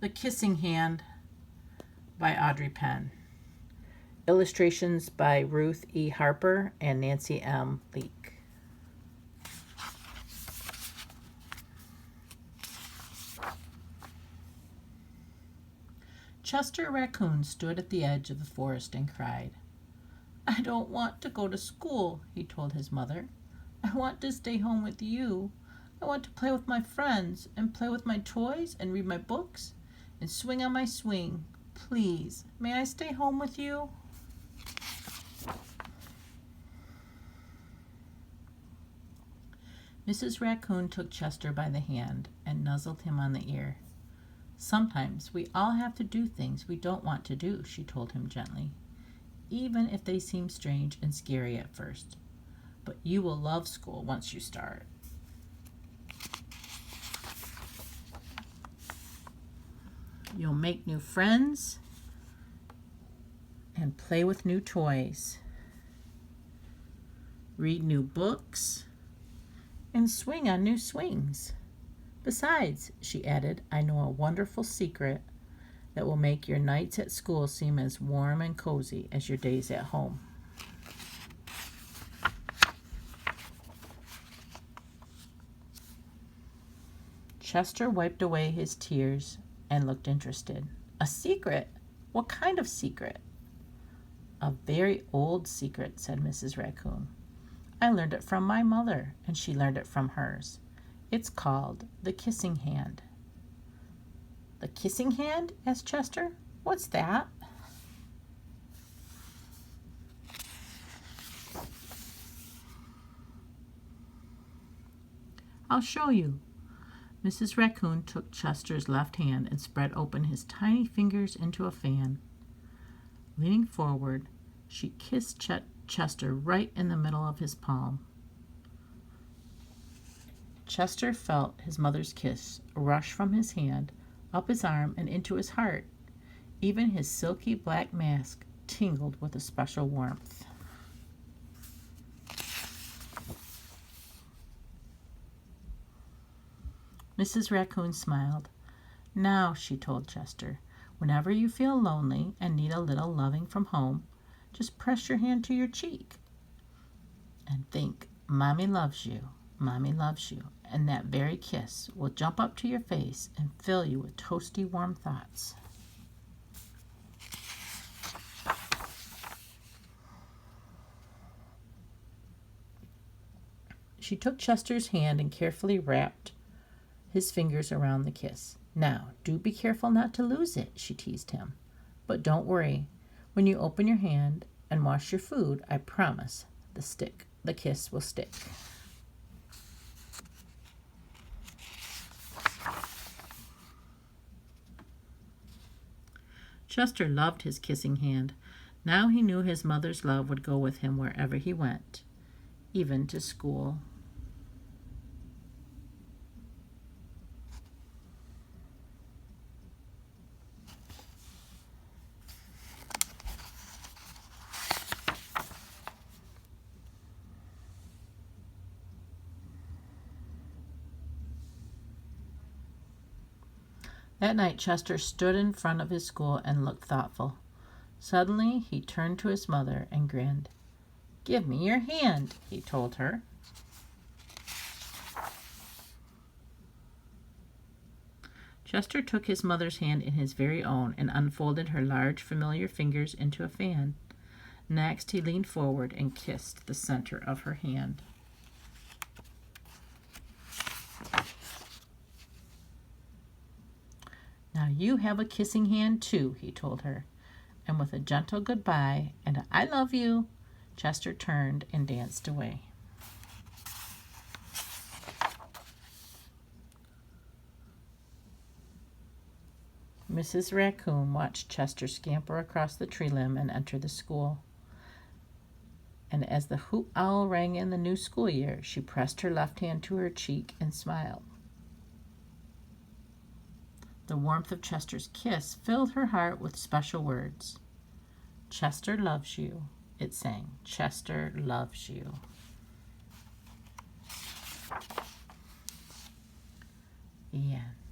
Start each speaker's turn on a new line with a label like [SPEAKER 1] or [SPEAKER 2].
[SPEAKER 1] The Kissing Hand by Audrey Penn. Illustrations by Ruth E. Harper and Nancy M. Leake. Chester Raccoon stood at the edge of the forest and cried. "I don't want to go to school," he told his mother. "I want to stay home with you. I want to play with my friends and play with my toys and read my books and swing on my swing. Please, may I stay home with you?" Mrs. Raccoon took Chester by the hand and nuzzled him on the ear. "Sometimes we all have to do things we don't want to do," she told him gently, "even if they seem strange and scary at first. But you will love school once you start." You'll make new friends and play with new toys, read new books, and swing on new swings. Besides, she added, "I know a wonderful secret that will make your nights at school seem as warm and cozy as your days at home." Chester wiped away his tears and looked interested. "A secret? What kind of secret?" "A very old secret," said Mrs. Raccoon. "I learned it from my mother, and she learned it from hers. It's called the Kissing Hand." "The Kissing Hand?" asked Chester. "What's that?" "I'll show you." Mrs. Raccoon took Chester's left hand and spread open his tiny fingers into a fan. Leaning forward, she kissed Chester right in the middle of his palm. Chester felt his mother's kiss rush from his hand, up his arm, and into his heart. Even his silky black mask tingled with a special warmth. Mrs. Raccoon smiled. "Now," she told Chester, "whenever you feel lonely and need a little loving from home, just press your hand to your cheek and think, 'Mommy loves you, Mommy loves you,' and that very kiss will jump up to your face and fill you with toasty warm thoughts." She took Chester's hand and carefully wrapped his fingers around the kiss. "Now, do be careful not to lose it," she teased him. "But don't worry. When you open your hand and wash your food, I promise the kiss will stick." Chester loved his kissing hand. Now he knew his mother's love would go with him wherever he went, even to school. That night, Chester stood in front of his school and looked thoughtful. Suddenly, he turned to his mother and grinned. "Give me your hand," he told her. Chester took his mother's hand in his very own and unfolded her large, familiar fingers into a fan. Next, he leaned forward and kissed the center of her hand. "Now you have a kissing hand too," he told her. And with a gentle goodbye and a "I love you," Chester turned and danced away. Mrs. Raccoon watched Chester scamper across the tree limb and enter the school. And as the hoot owl rang in the new school year, she pressed her left hand to her cheek and smiled. The warmth of Chester's kiss filled her heart with special words. "Chester loves you," it sang. "Chester loves you." The end.